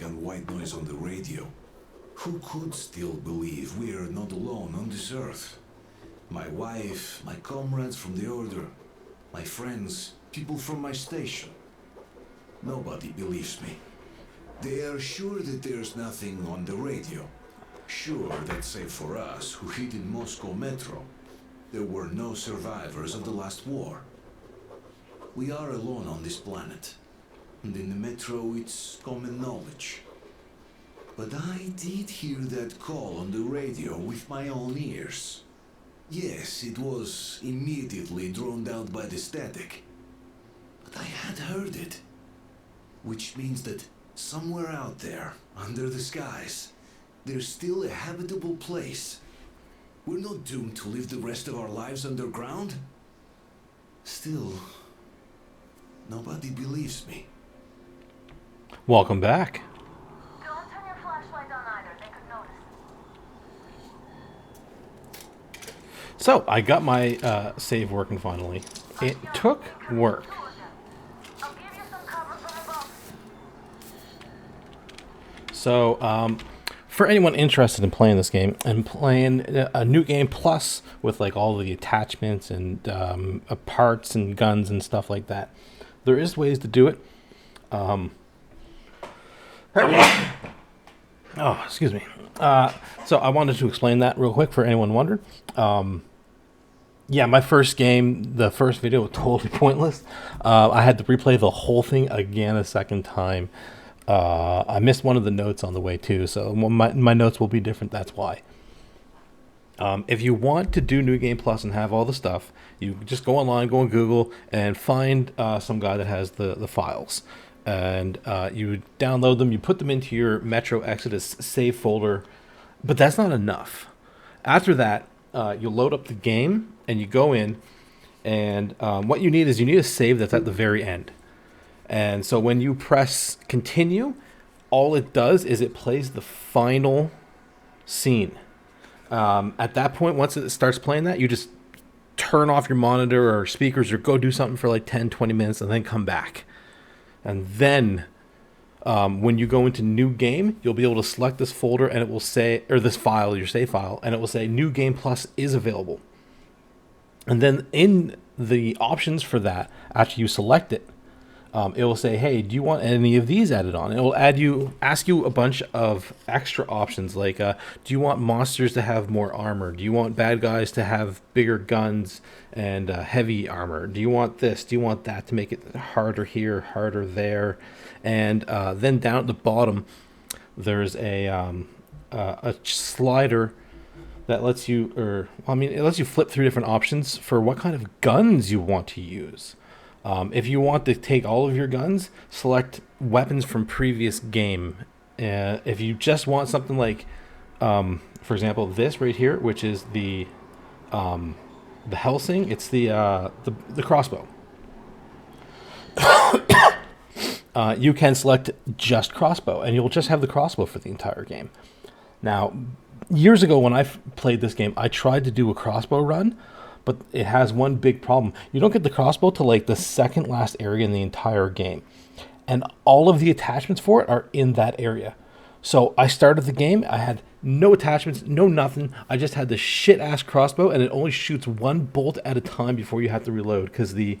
and white noise on the radio. Who could still believe we are not alone on this earth? My wife, my comrades from the Order, my friends, people from my station. Nobody believes me. They are sure that there's nothing on the radio. Sure that save for us who hid in Moscow Metro, there were no survivors of the last war. We are alone on this planet. And in the Metro it's common knowledge. But I did hear that call on the radio with my own ears. Yes, it was immediately drowned out by the static. But I had heard it. Which means that somewhere out there, under the skies, there's still a habitable place. We're not doomed to live the rest of our lives underground. Still, nobody believes me. Welcome back. Don't turn your flashlight on either. They could notice. So, I got my save working finally. It took work. I'll give you some cover from above. So, for anyone interested in playing this game and playing a new game plus with like all the attachments and parts and guns and stuff like that, there is ways to do it. Oh, excuse me. So I wanted to explain that real quick for anyone wondering. Yeah, my first game, the first video was totally pointless. I had to replay the whole thing again a second time. I missed one of the notes on the way too, so my notes will be different, that's why. If you want to do New Game Plus and have all the stuff, you just go online, go on Google, and find some guy that has the files. And you download them, you put them into your Metro Exodus save folder, but that's not enough. After that, you load up the game, and you go in, and what you need is a save that's at the very end. And so when you press continue, all it does is it plays the final scene. At that point, once it starts playing that, you just turn off your monitor or speakers or go do something for like 10, 20 minutes and then come back. And then when you go into new game, you'll be able to select this folder and it will say, or this file, your save file, and it will say New Game Plus is available. And then in the options for that, after you select it, it will say, hey, do you want any of these added on? It will ask you a bunch of extra options like, do you want monsters to have more armor? Do you want bad guys to have bigger guns and heavy armor? Do you want this? Do you want that to make it harder here, harder there? And then down at the bottom, there's a slider that lets you, it lets you flip through different options for what kind of guns you want to use. If you want to take all of your guns, select weapons from previous game. If you just want something like, for example, this right here, which is the Helsing, it's the crossbow. You can select just crossbow, and you'll just have the crossbow for the entire game. Now, years ago when I played this game, I tried to do a crossbow run, but it has one big problem. You don't get the crossbow to like the second last area in the entire game. And all of the attachments for it are in that area. So I started the game, I had no attachments, no nothing. I just had this shit ass crossbow, and it only shoots one bolt at a time before you have to reload, because the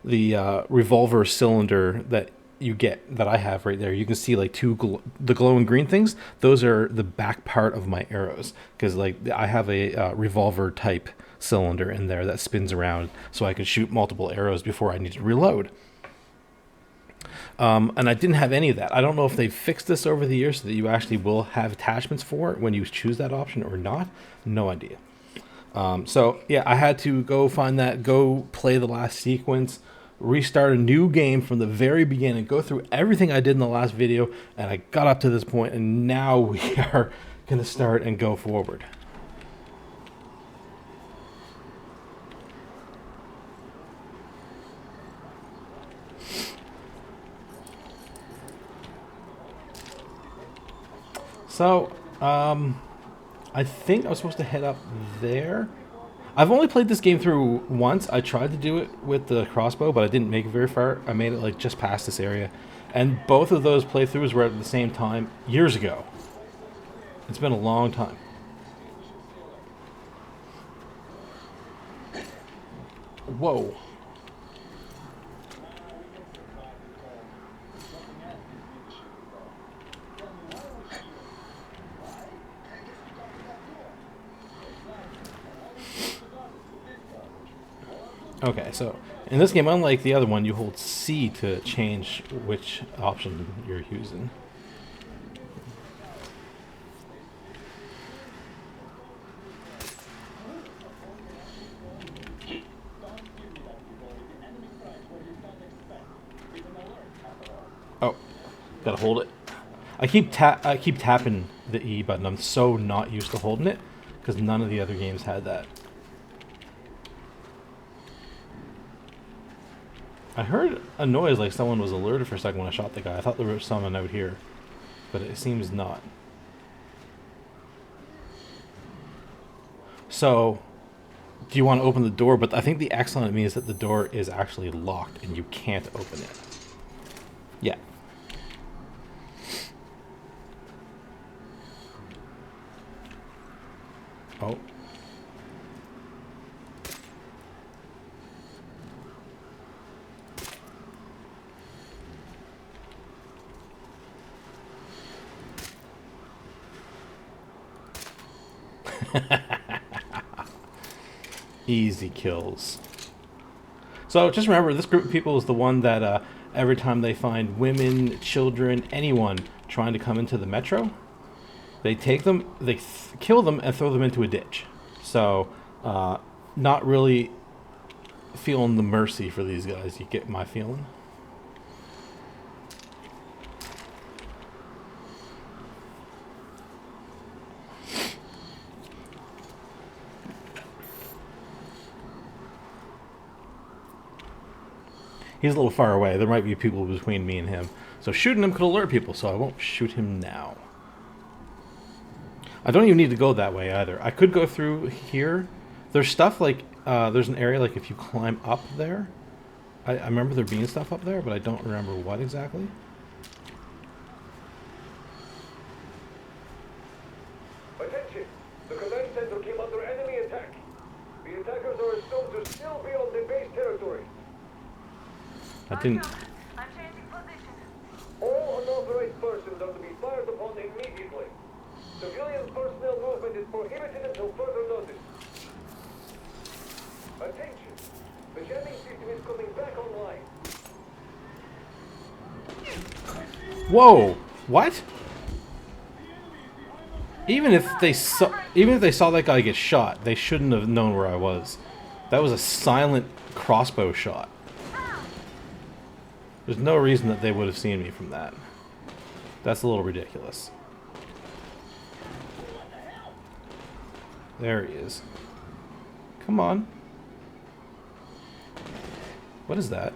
revolver cylinder that you get, that I have right there, you can see like the glowing green things. Those are the back part of my arrows, because like I have a revolver type cylinder in there that spins around so I can shoot multiple arrows before I need to reload. And I didn't have any of that. I don't know if they've fixed this over the years so that you actually will have attachments for it when you choose that option or not. No idea. So yeah, I had to go find that, go play the last sequence, restart a new game from the very beginning, go through everything I did in the last video, and I got up to this point, and now we are going to start and go forward. So, I think I was supposed to head up there. I've only played this game through once. I tried to do it with the crossbow, but I didn't make it very far. I made it like just past this area. And both of those playthroughs were at the same time years ago. It's been a long time. Whoa. Okay, so in this game, unlike the other one, you hold C to change which option you're using. Oh, gotta hold it. I keep tapping the E button. I'm so not used to holding it because none of the other games had that. I heard a noise like someone was alerted for a second when I shot the guy. I thought there was someone out here, but it seems not. So, do you want to open the door? But I think the excellent means that the door is actually locked and you can't open it. Yeah. Oh. Easy kills. So just remember, this group of people is the one that every time they find women, children, anyone trying to come into the metro, they take them, they kill them, and throw them into a ditch. So, not really feeling the mercy for these guys. You get my feeling? He's a little far away. There might be people between me and him. So shooting him could alert people, so I won't shoot him now. I don't even need to go that way either. I could go through here. There's stuff like, there's an area like if you climb up there. I remember there being stuff up there, but I don't remember what exactly. Attention! The command center came under enemy attack. The attackers are assumed to still be on the base territory. I didn't... I'm changing position. All unauthorized persons are to be fired upon immediately. Civilian personnel movement is prohibited until further notice. Attention! The jamming system is coming back online. Whoa! What? Even if they saw that guy get shot, they shouldn't have known where I was. That was a silent crossbow shot. There's no reason that they would have seen me from that. That's a little ridiculous. There he is. Come on. What is that?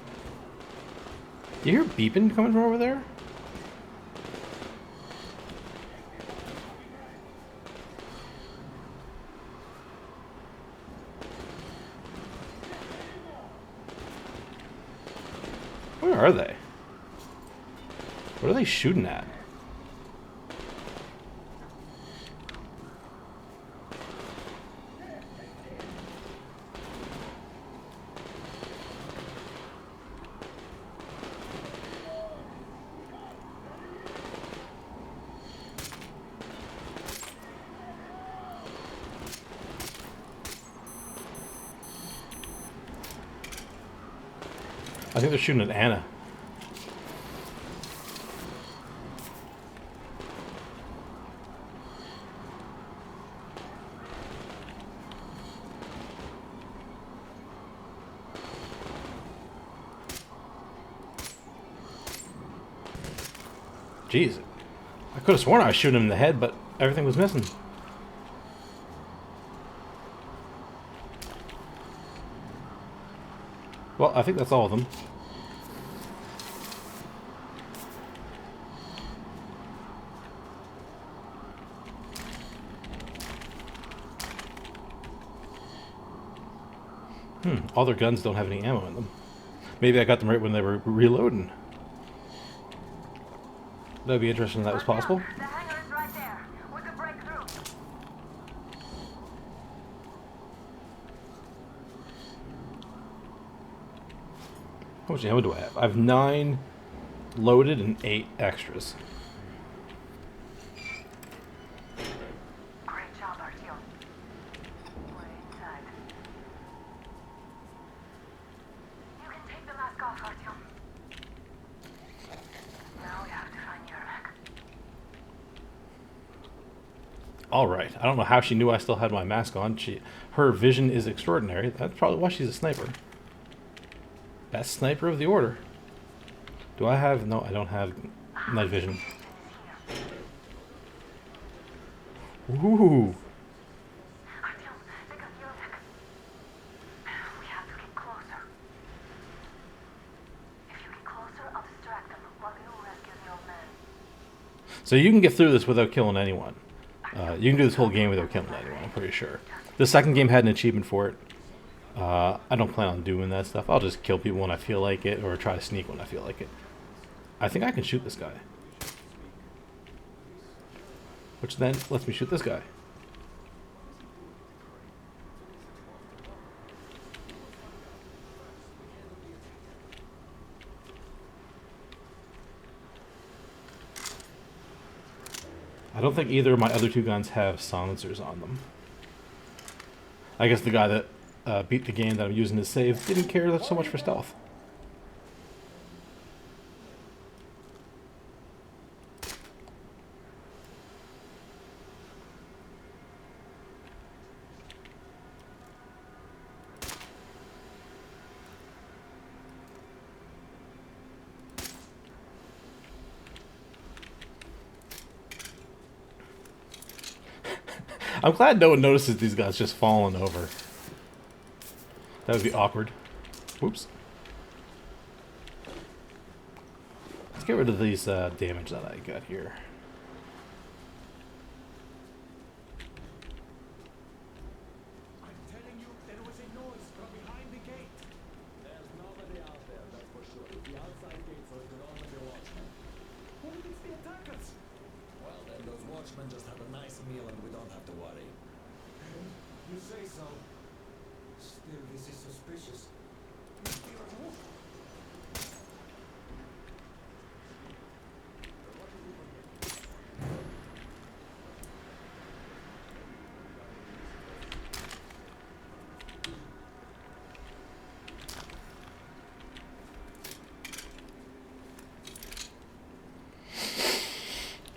Do you hear beeping coming from over there? Where are they? What are they shooting at? I think they're shooting at Anna. Jeez. I could have sworn I was shooting him in the head, but everything was missing. Well, I think that's all of them. All their guns don't have any ammo in them. Maybe I got them right when they were reloading. That'd be interesting if that was possible. The hangar is right there. We could break through. How much ammo do I have? I have 9 loaded and 8 extras. Great job, Artyom. We're inside. You can take the mask off, Artyom. Now we have to find Yermak. All right. I don't know how she knew I still had my mask on. Her vision is extraordinary. That's probably why she's a sniper. Best sniper of the order. Do I have... No, I don't have night vision. Ooh. Artyom, they got Yermak. We have to get closer. If you get closer, I'll distract them while you rescue the old man. So you can get through this without killing anyone. You can do this whole game without killing anyone, I'm pretty sure. The second game had an achievement for it. I don't plan on doing that stuff. I'll just kill people when I feel like it, or try to sneak when I feel like it. I think I can shoot this guy. Which then lets me shoot this guy. I don't think either of my other 2 guns have silencers on them. I guess the guy that beat the game that I'm using to save didn't care so much for stealth. I'm glad no one notices these guys just falling over. That would be awkward. Whoops. Let's get rid of these damage that I got here. I'm telling you, there was a noise from behind the gate. There's nobody out there, that's for sure. The outside gates are the only watchmen. What if it's the attackers? Well, then those watchmen just have a nice meal and we don't have to worry. You say so. Still, this is suspicious.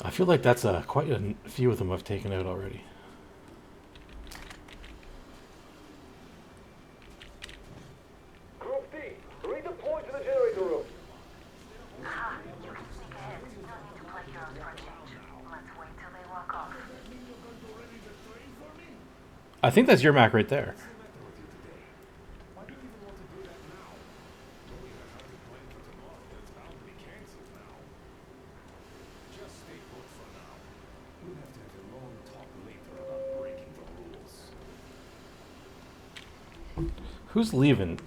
I feel like that's quite a few of them I've taken out already. Group D, redeploy to the generator room. Aha, you can sneak ahead. No need to play heroes for a change. Let's wait till they walk off. I think that's Yermak right there. Why do you even want to do that now? Knowing that how to plan for tomorrow, that's bound to be cancelled now. Just stay put for now. We'll have to have a long talk later about breaking the rules. Who's leaving?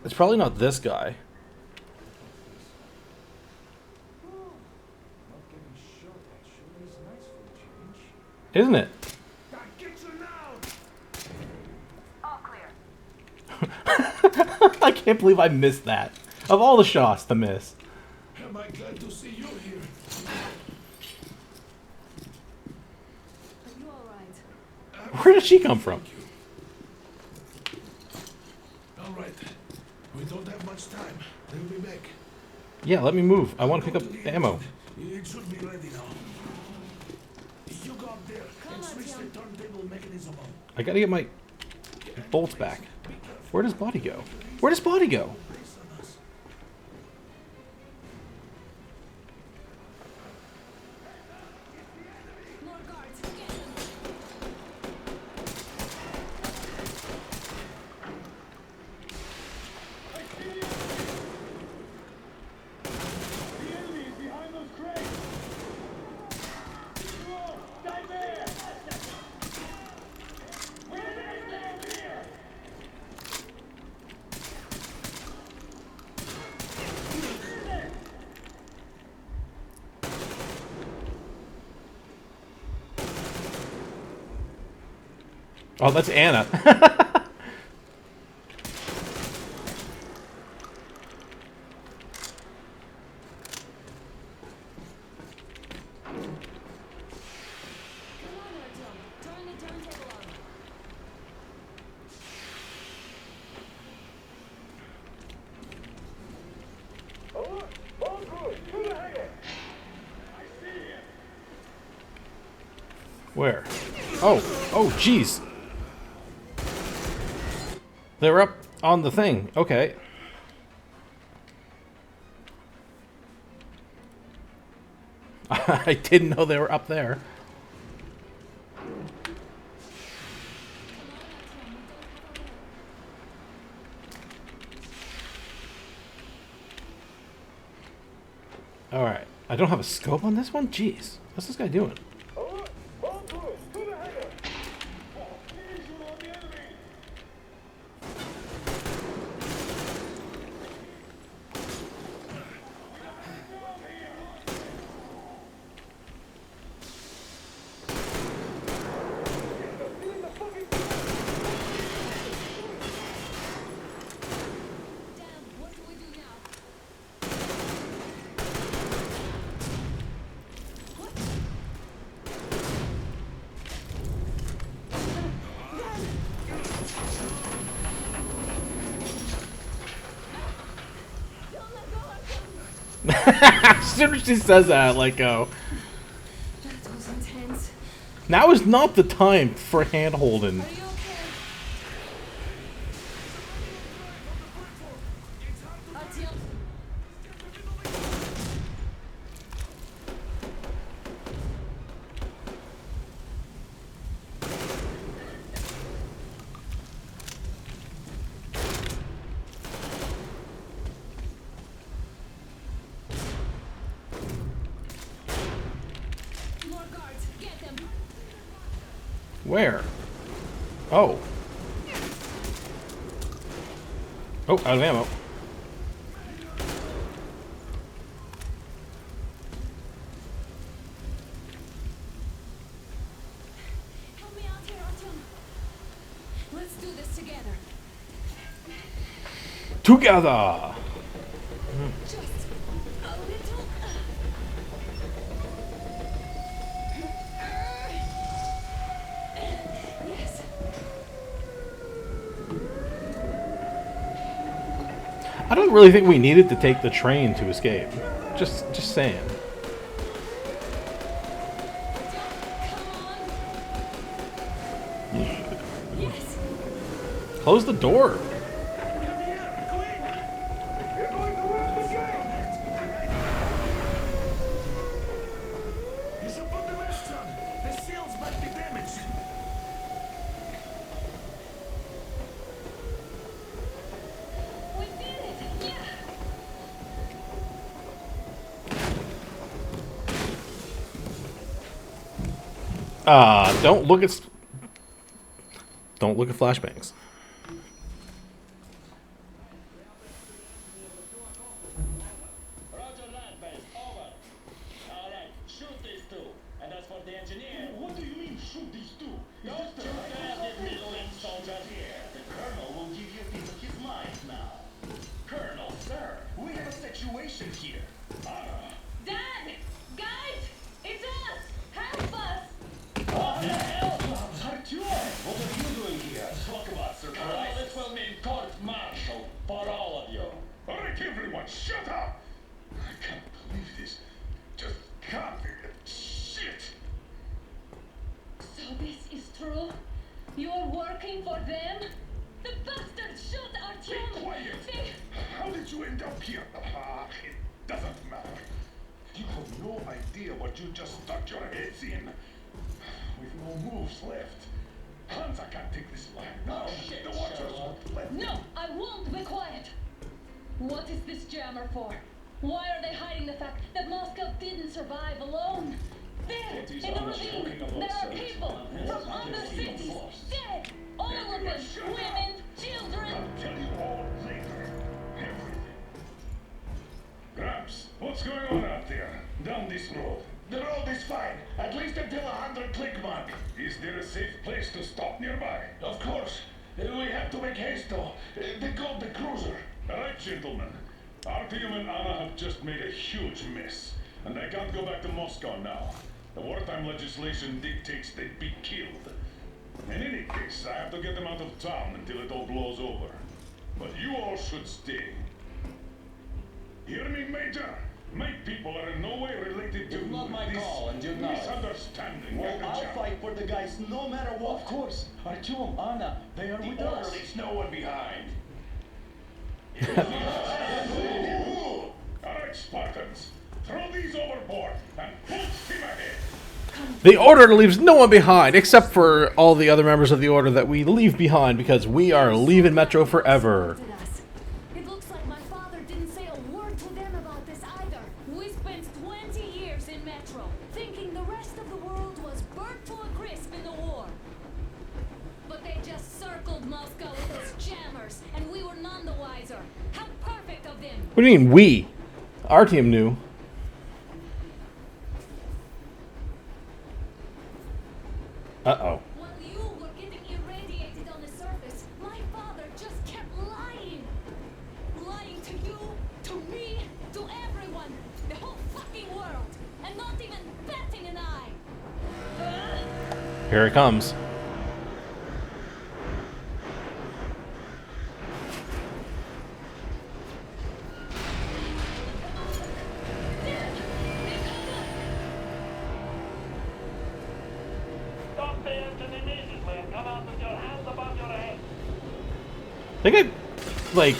It's probably not this guy. Not getting shot at sure is nice for a change. Isn't it? I get you now! All clear. I can't believe I missed that. Of all the shots to miss. Am I glad to see you here? Are you alright? Where did she come from? All right. We don't have much time. They'll be back. Yeah, let me move. I want to pick up ammo. It should be ready now. You go up there and switch the turntable mechanism on. I gotta get my bolts back. Where does body go? Where does body go? More guards, get them! The enemy is behind those crates! Whoa! Stay there! Where is there here? Oh, that's Anna. Come on, Artyom. Turn the turntable on. Alert! All crews, to the hangar! Where? Oh, oh, jeez. They're up on the thing. Okay. I didn't know they were up there. Alright. I don't have a scope on this one? Jeez. What's this guy doing? Alert! All crews, to the hangar! Damn, what do we do now? Don't let go, Artyom. As soon as she says that, I let go. That was intense. Now is not the time for hand holding. Are you okay? Artyom. More guards. Get them. Where? Oh. Oh, out of ammo. Help me out here, Artyom. Let's do this together. Together! Just a little. Yes. I don't really think we needed to take the train to escape. Just saying. Come on. Yes. Close the door. You're going to run the gate! You should put the rest on. The seals might be damaged. We did it. Yeah. Don't look at... Don't look at flashbangs. Roger that, base. Over. All right, shoot these two. And as for the engineer, what do you mean shoot these two? Don't you dare get middle-aged soldiers here. The colonel will give you a piece of his mind now. Colonel, sir, we have a situation here. Dad! Guys! It's us! Help us! What the hell? Artyom, what are you doing here? Talk about surprise. Colonel, this will mean court-martial for all of you. All right, everyone, shut up! I can't believe this. Just can't. Shit! So this is true? You're working for them? The bastards shot Artyom! Quiet! They... How did you end up here? It doesn't matter. You have no idea what you just stuck your heads in. We've no moves left. Hansa can't take this line. No, shit, the Watchers Sherlock. won't let No, I won't be quiet! What is this jammer for? Why are they hiding the fact that Moscow didn't survive alone? There, It is in the almost ravine, talking about there are service. people from other cities, dead! All of them, women, children! I'll tell you all later. Everything. Gramps, what's going on out there? Down this road. The road is fine, at least until a Commander Klickmark, is there a safe place to stop nearby? Of course. We have to make haste though. They got the cruiser. Alright, gentlemen. Artyom and Anna have just made a huge mess, and they can't go back to Moscow now. The wartime legislation dictates they'd be killed. In any case, I have to get them out of town until it all blows over. But you all should stay. Hear me, Major? My people are in no way related to It's not my this call, and you know it. misunderstanding. Well, I'll fight for the guys no matter what. Of course. Artyom, Anna, they are with us. Leaves no one behind. Alright, Spartans. Throw these overboard and full steam ahead. The Order leaves no one behind, except for all the other members of the Order that we leave behind because we are leaving Metro forever. It looks like my father didn't say a word to them about this either. We spent 20 years in Metro, thinking the rest of the world was burnt to a crisp in the war. But they just circled Moscow with those jammers, and we were none the wiser. How perfect of them! What do you mean, we? Artyom knew. Uh-oh. While you were getting irradiated on the surface, my father just kept lying. Lying to you, to me, to everyone. The whole fucking world. And not even batting an eye. Here it comes. Stop the engine immediately and come out with your hands above your head. They got, like...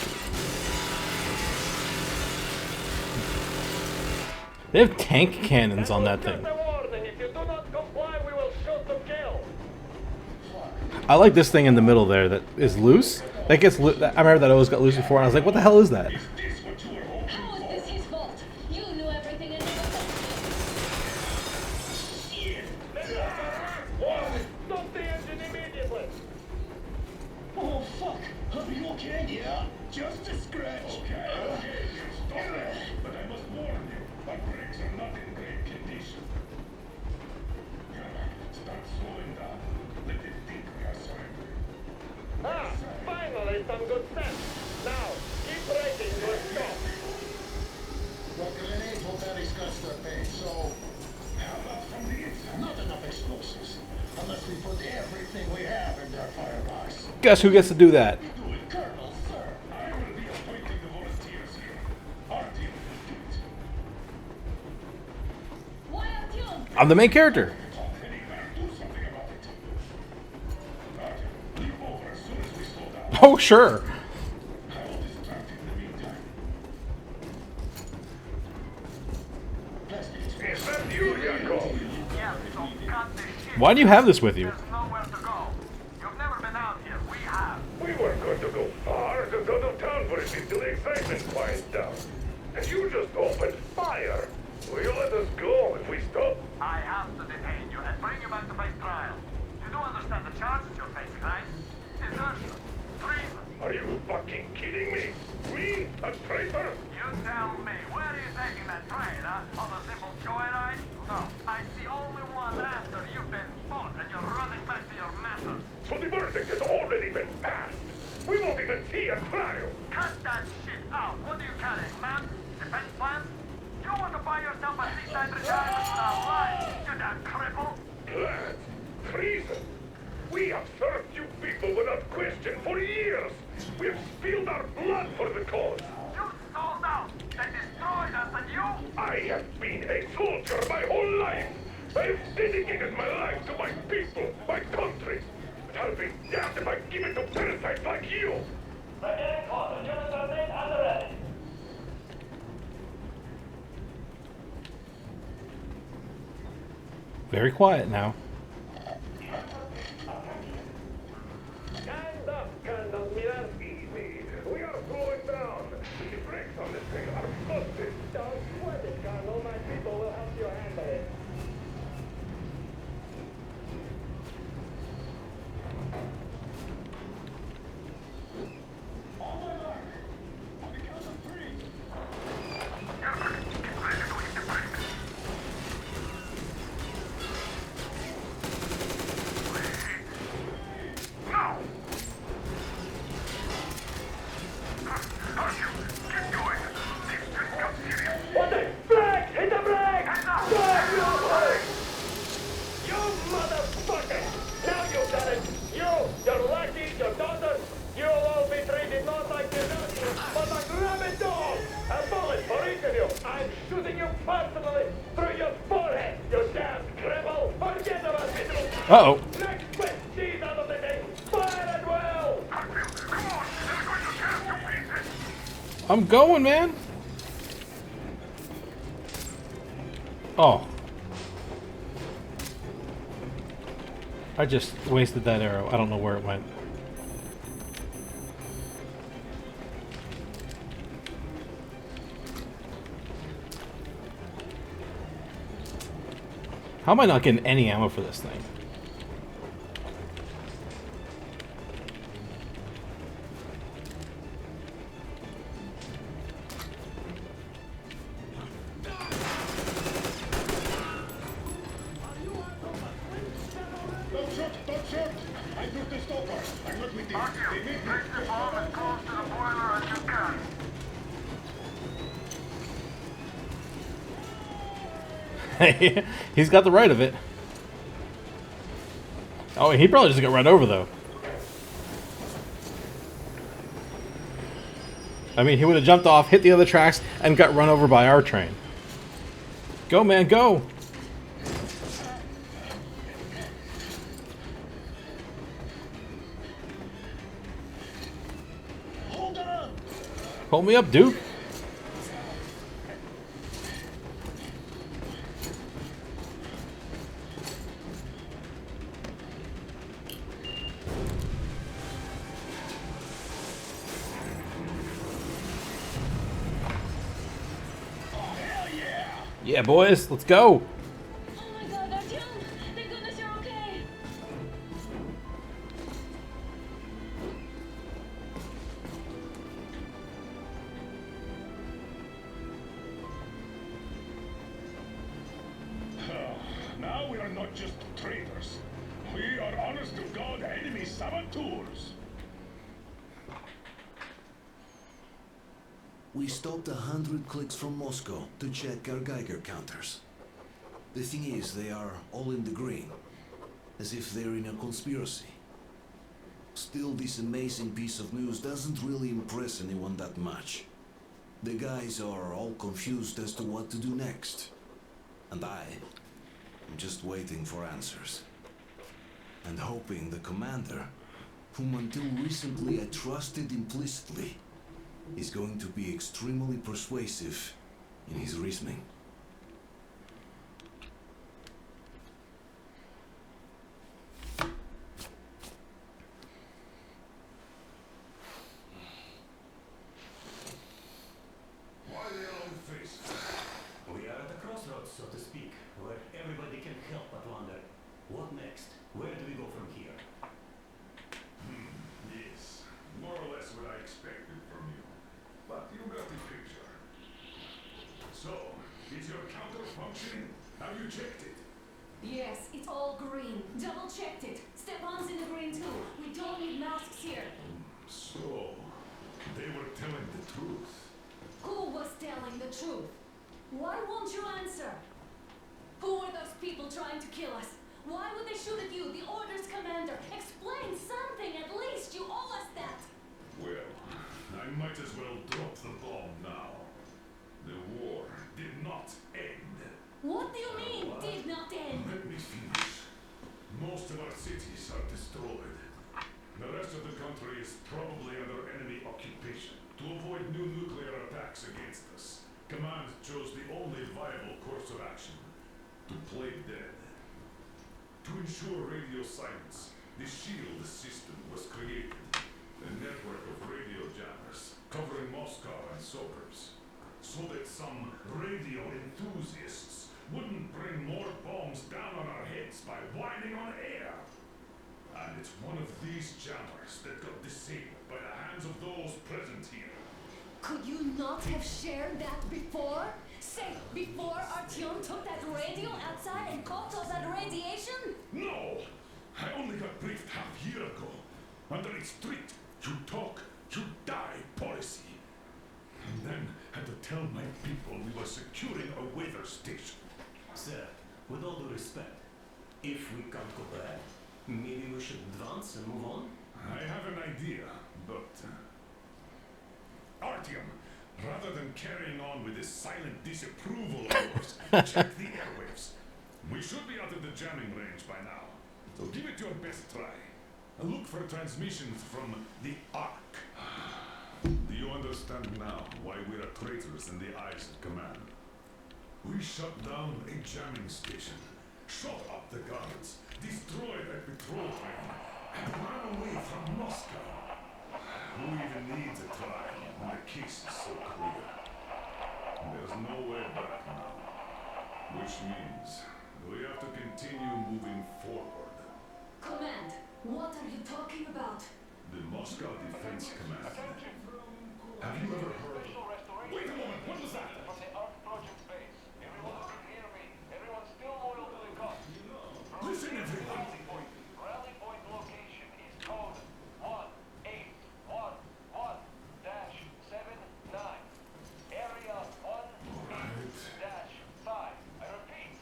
They have tank cannons on that thing. Just a warning, if you do not comply, we will shoot to kill. I like this thing in the middle there that is loose. That gets I remember that always got loose before, and I was like, what the hell is that? Is this what you were hoping How is for? this his fault? You knew everything and never said Stop the engine immediately. Oh, fuck. Are you okay? Yeah, just a scratch. Okay, stop it. But I must warn you, our brakes are not in great condition. Start slowing down. Let it think we are surrendering. Ah, finally some good sense. Now, keep braking to a stop. The grenades will barely scratch their paint, so How about from the inside? not enough explosives. Unless we put everything we have in their firearms. Guess who gets to do that? Do it, Colonel, sir. I will be appointing the volunteers here. Our team will do it. Why Artyom? I'm the main character. Talk any man, do something about it. Artyom, leave over as soon as we slow down. Oh, sure. I will distract in the meantime. Is that you, Yakov? Yeah, so cut this shit. Why do you have this with you? There's nowhere to go. You've never been out here. We have. We weren't going to go far, just out of town for a bit till the excitement quiets down. And you just opened fire. Will you let us go if we stop? I have to detain you and bring you back to face trial. You do understand the charges you're facing, right? Desertion, treason. Are you fucking kidding me? Me? A traitor? You tell me, where are you taking that train, huh? On a simple joyride? No, I see only one after you've been fought and you're running back to your masters. So the verdict has already been passed. We won't even see a trial. Cut that shit out. What do you carry, man? Defense plans? You want to buy yourself a seaside retirement? Now, right, you damn cripple. Plans? Treason? We have served you people without question for years. We have spilled our blood for the cause. You sold out. They destroyed us and you? I have been a soldier my whole life. I've dedicated my life to my people, my country. But I'll be damned if I give it to parasites like you. They're getting caught. The units are made and ready. Very quiet now. Stand up, Colonel Milan. Easy. We are slowing down. The brakes on this thing are busted. Don't sweat it, Colonel. My people will help you handle it. Uh-oh. Next best seed out of the day. Fire and well. I'm going, man. Oh. I just wasted that arrow. I don't know where it went. How am I not getting any ammo for this thing? Don't shoot! Don't shoot! I took the stalker. I'm not with you. They made me. Take the bomb as close to the boiler as you can. He's got the right of it. Oh, he probably just got run over, though. I mean, he would have jumped off, hit the other tracks, and got run over by our train. Go, man, go! Hold on! Hold me up, Duke. Yeah, boys, let's go. Oh my god, Artyom! Thank goodness you're okay! Now we are not just traitors. We are honest to God enemy saboteurs. We stopped 100 clicks from Moscow to check our Geiger counters. The thing is, they are all in the green, as if they're in a conspiracy. Still, this amazing piece of news doesn't really impress anyone that much. The guys are all confused as to what to do next. And I'm just waiting for answers. And hoping the commander, whom until recently I trusted implicitly, is going to be extremely persuasive in his reasoning. Why the long face? We are at a crossroads, so to speak, where everybody can help but wonder, what next? Where do we go from here? Yes, more or less what I expected from you. But you got the picture. So, is your counter functioning? Have you checked it? Yes, it's all green. Double checked it. Stefan's in the green too. We don't need masks here. So, they were telling the truth. Who was telling the truth? Why won't you answer? Who were those people trying to kill us? Why would they shoot at you, the Order's commander? Explain something at least. You owe us that. Well, I might as well drop the bomb now. The war did not end. What do you mean, did not end? Let me finish. Most of our cities are destroyed. The rest of the country is probably under enemy occupation. To avoid new nuclear attacks against us, Command chose the only viable course of action: to play dead. To ensure radio silence, the SHIELD system was created. A network of radio jammers covering Moscow and suburbs, so that some radio enthusiasts wouldn't bring more bombs down on our heads by whining on air. And it's one of these jammers that got disabled by the hands of those present here. Could you not have shared that before? Say, before Artyom took that radio outside and caught all that radiation? No! I only got briefed half year ago, under a strict you talk, you die policy. And then had to tell my people we were securing a weather station. Sir, with all due respect, if we can't go back, maybe we should advance and move on? I have an idea, but... Artyom, rather than carrying on with this silent disapproval of yours, check the airwaves. We should be out of the jamming range by now. So give it your best try. And look for transmissions from the Ark. Do you understand now why we are traitors in the eyes of command? We shut down a jamming station, shot up the guards, destroyed a patrol train, and ran away from Moscow. Who even needs a trial when the case is so clear? There's no way back now. Which means we have to continue moving forward. Command, what are you talking about? The Moscow Defense Command. Have you ever heard of... Wait a moment, what was that? From the Ark Project base. Everyone can hear me. Everyone's still loyal to the cause. Listen, everyone. Rally point location is code 1811-79. Area 1-5. I repeat.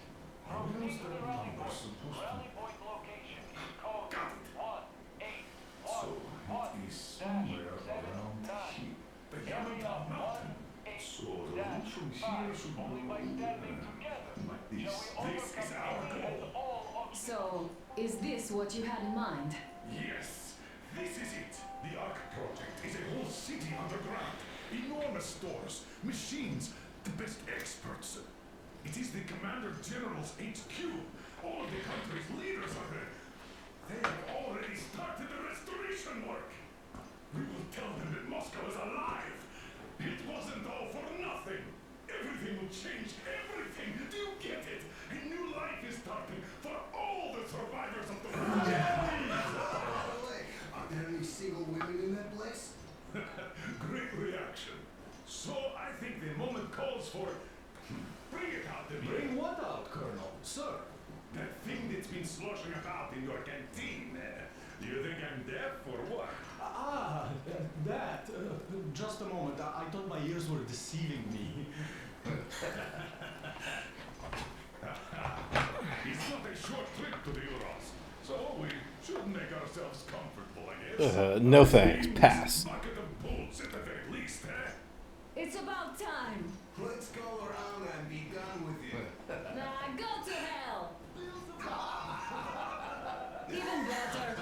Proceed to the rally point. Rally point location is code 1811-79. So, it is somewhere around here. The Yamantau Mountain. So, the route from here should go... Only by standing together like shall this. we This is overcome our any goal. and all obstacles. So, is this what you had in mind? Yes, this is it. The Ark Project is a whole city underground. Enormous stores, machines, the best experts. It is the Commander General's HQ. All of the country's leaders are there. They have already started the restoration work. We will tell them that Moscow is alive. It wasn't all for nothing. Everything will change. Everything. Do you get it? A new life is starting for all the survivors of the war. By the way, are there any single women in that place? Great reaction. So I think the moment calls for... Bring it out, the Bring what out, Colonel? Sir. That thing that's been sloshing about in your canteen. You think I'm deaf or what? That. Just a moment. I thought my ears were deceiving me. It's not a short trip to the Urals, so we should make ourselves comfortable, I guess. No thanks. Pass. Bucket of bulls at the very least, eh? It's about time. Let's go around and be done with you. Nah, go to hell. Even better.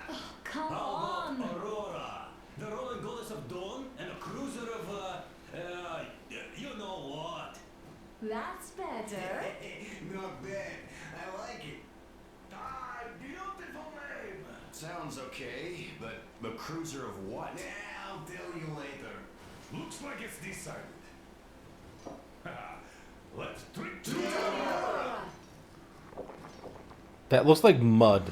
Oh, come on. Aurora, the rolling goddess of dawn, and a cruiser of, you know what? That's better. Not bad. I like it. Ah, beautiful name. Sounds okay, but the cruiser of what? Yeah, I'll tell you later. Looks like it's decided. Let's trick to Aurora. That looks like mud.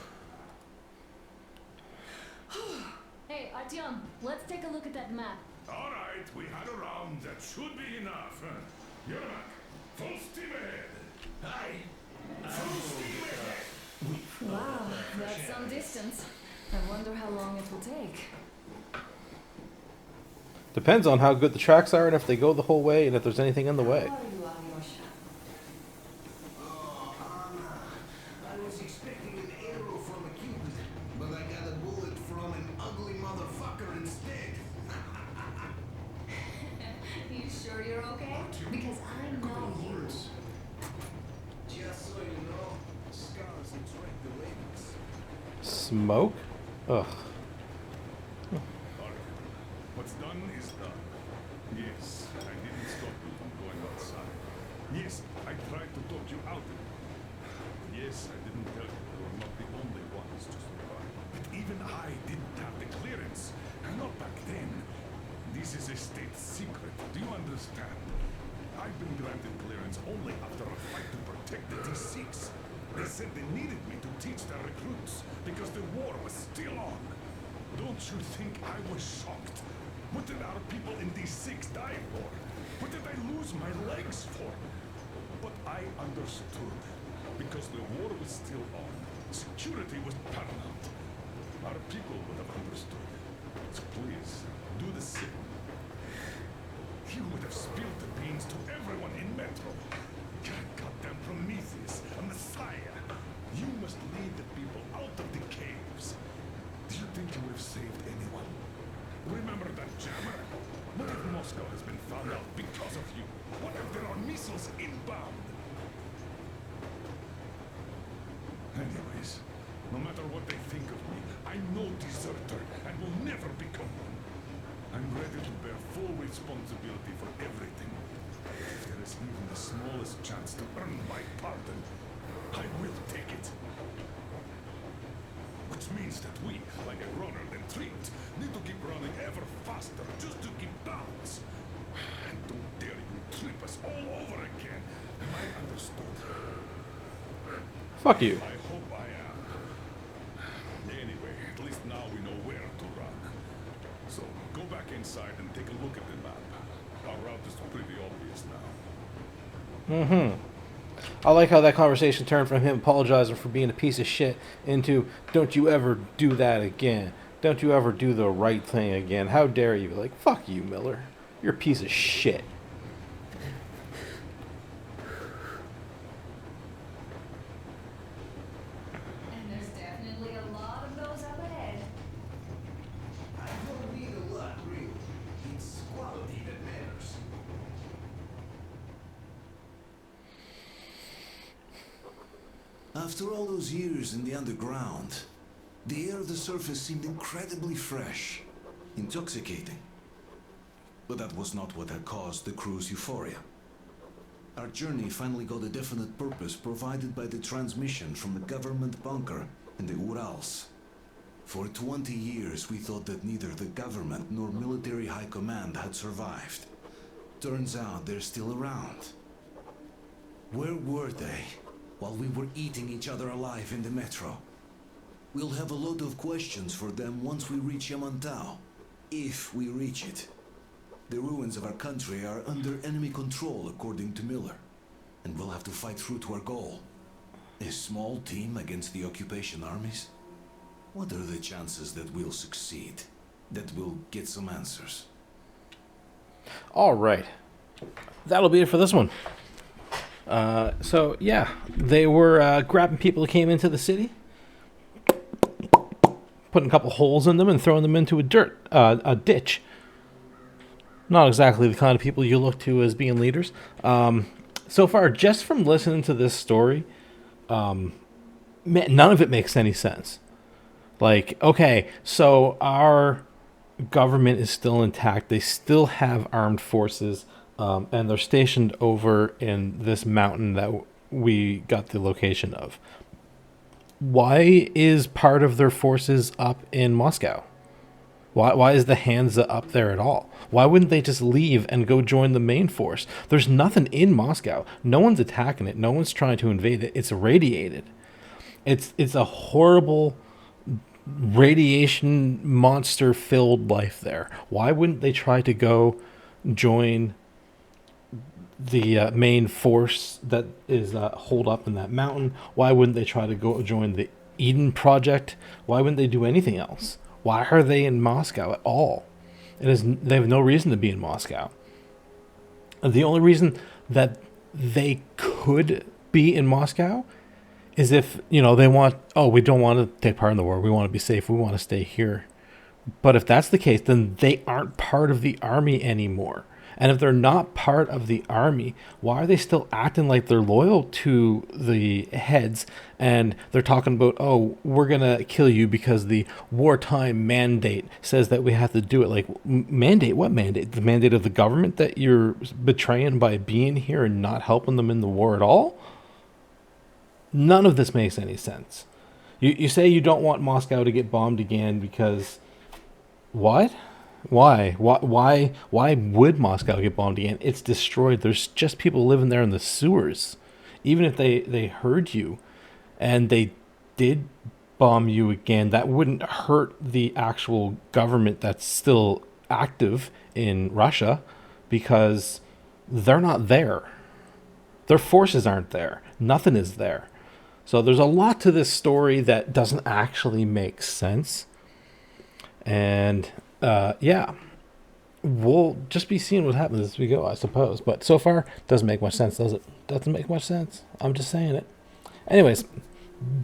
Hey, Artyom, let's take a look at that map. All right, we had a round. That should be enough. Yermak, full steam ahead. Aye. Full steam ahead. Wow, that's some distance. I wonder how long it will take. Depends on how good the tracks are and if they go the whole way and if there's anything in the way. How are you, Alyosha? Oh, Anna. I was expecting an arrow from a Cupid, but I got a bullet from an ugly motherfucker instead. You sure you're okay? Because I know you. Just so you know, scars attract the ladies. Smoke? Ugh. What's done is done. Yes, I didn't stop you from going outside. Yes, I tried to talk you out of it. Yes, I didn't tell you you were not the only ones to survive. But even I didn't have the clearance. And not back then. This is a state secret. Do you understand? I've been granted clearance only after a fight to protect the D6. They said they needed me to teach their recruits because the war was still on. Don't you think I was shocked? What did our people in D6 die for? What did I lose my legs for? But I understood. Because the war was still on. Security was paramount. Our people would have understood. So please, do the same. You would have spilled the beans to everyone in Metro. Goddamn Prometheus, a messiah. You must lead the people out of the caves. Do you think you would have saved anyone? Remember that jammer? What if Moscow has been found out because of you? What if there are missiles inbound? And anyways. No matter what they think of me, I'm no deserter and will never become one. I'm ready to bear full responsibility for everything. If there is even the smallest chance to earn my pardon, I will take it. Which means that we, like a runner then tripped, need to keep running ever faster just to keep balance. And don't dare you trip us all over again. Am I understood? Fuck you. I hope I am. Anyway, at least now we know where to run. So, go back inside and take a look at the map. Our route is pretty obvious now. I like how that conversation turned from him apologizing for being a piece of shit into, don't you ever do that again. Don't you ever do the right thing again. How dare you? Like, fuck you, Miller. You're a piece of shit. And there's definitely a lot of those up ahead. I don't need a lot, really. It's quality that matters. After all those years in the underground, the air of the surface seemed incredibly fresh, intoxicating. But that was not what had caused the crew's euphoria. Our journey finally got a definite purpose provided by the transmission from the government bunker in the Urals. For 20 years we thought that neither the government nor military high command had survived. Turns out they're still around. Where were they while we were eating each other alive in the metro? We'll have a lot of questions for them once we reach Yamantau, if we reach it. The ruins of our country are under enemy control, according to Miller, and we'll have to fight through to our goal. A small team against the occupation armies? What are the chances that we'll succeed? That we'll get some answers? All right. That'll be it for this one. So, yeah, they were grabbing people who came into the city, putting a couple holes in them and throwing them into a ditch. Not exactly the kind of people you look to as being leaders. So far, just from listening to this story, man, none of it makes any sense. Like, okay, so our government is still intact. They still have armed forces, and they're stationed over in this mountain that we got the location of. Why is part of their forces up in Moscow? Why is the Hansa up there at all? Why wouldn't they just leave and go join the main force? There's nothing in Moscow. No one's attacking it. No one's trying to invade it. It's irradiated. It's a horrible radiation monster filled life there. Why wouldn't they try to go join the main force that is holed up in that mountain? Why wouldn't they try to go join the Eden Project? Why wouldn't they do anything else? Why are they in Moscow at all? They have no reason to be in Moscow. The only reason that they could be in Moscow is if, they want, we don't want to take part in the war. We want to be safe. We want to stay here. But if that's the case, then they aren't part of the army anymore. And if they're not part of the army, why are they still acting like they're loyal to the heads? And they're talking about, we're going to kill you because the wartime mandate says that we have to do it. Like, mandate? What mandate? The mandate of the government that you're betraying by being here and not helping them in the war at all? None of this makes any sense. You say you don't want Moscow to get bombed again because... What? Why would Moscow get bombed again? It's destroyed. There's just people living there in the sewers. Even if they heard you and they did bomb you again, that wouldn't hurt the actual government that's still active in Russia because they're not there. Their forces aren't there. Nothing is there. So there's a lot to this story that doesn't actually make sense. And we'll just be seeing what happens as we go, I suppose. But so far, doesn't make much sense, does it? Doesn't make much sense. I'm just saying it. Anyways,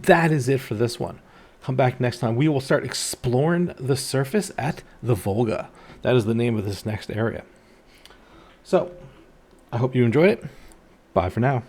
that is it for this one. Come back next time. We will start exploring the surface at the Volga. That is the name of this next area. So, I hope you enjoyed it. Bye for now.